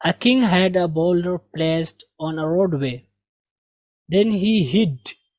a king had a boulder placed on a roadway. Then he hid.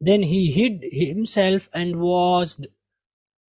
Then he hid himself and watched.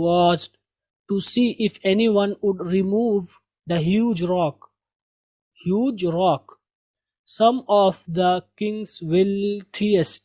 watched to see if anyone would remove the huge rock. Some of the king's wealthiest.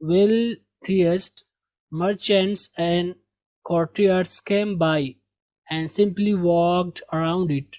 wealthiest merchants and courtiers came by and simply walked around it.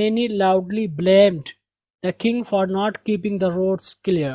many loudly blamed the king for not keeping the roads clear.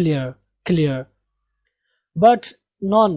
clear. but none،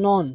none.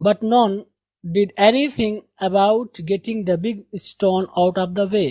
But none did anything about getting the big stone out of the way.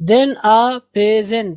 Then a peasant،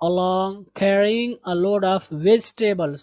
along carrying a load of vegetables.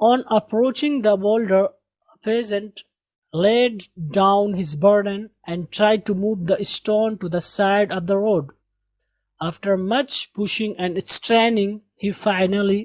On approaching the boulder, a peasant laid down his burden and tried to move the stone to the side of the road. After much pushing and straining, he finally،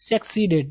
succeeded.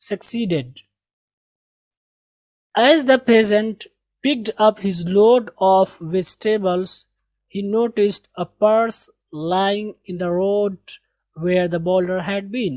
succeeded. As the peasant picked up his load of vegetables, he noticed a purse lying in the road where the boulder had been.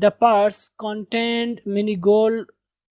the purse contained many gold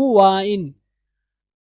coin.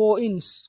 coins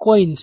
coins.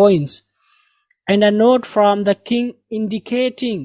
coins. And a note from the king indicating،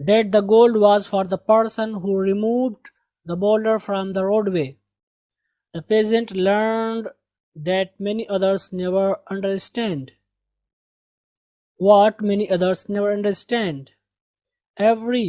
That the gold was for the person who removed the boulder from the roadway. The peasant learned that many others never understand. What many others never understand? Every،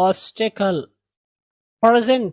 obstacle. present،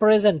presents.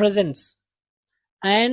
presents. and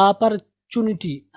opportunity.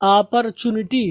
opportunity،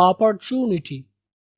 opportunity.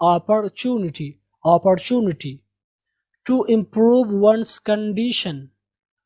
opportunity. to improve one's condition.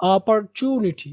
opportunity.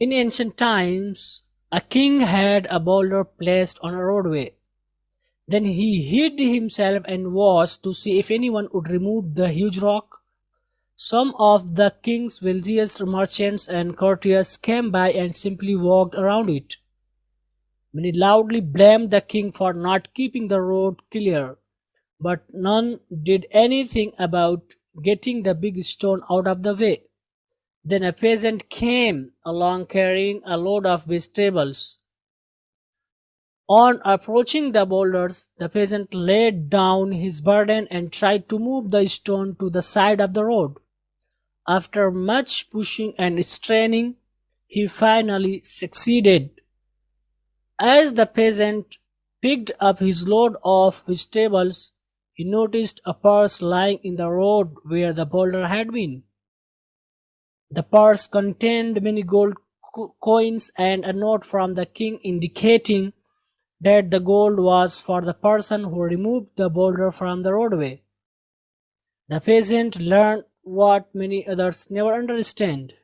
In ancient times, a king had a boulder placed on a roadway. Then he hid himself and watched to see if anyone would remove the huge rock. Some of the king's wealthiest merchants and courtiers came by and simply walked around it. Many loudly blamed the king for not keeping the road clear, but none did anything about getting the big stone out of the way. Then a peasant came along carrying a load of vegetables. On approaching the boulders, the peasant laid down his burden and tried to move the stone to the side of the road. After much pushing and straining, he finally succeeded. As the peasant picked up his load of vegetables, he noticed a purse lying in the road where the boulder had been. The purse contained many gold coins and a note from the king indicating that the gold was for the person who removed the boulder from the roadway. The peasant learned what many others never understand.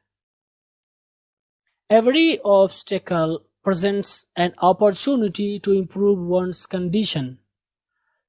Every obstacle presents an opportunity to improve one's condition.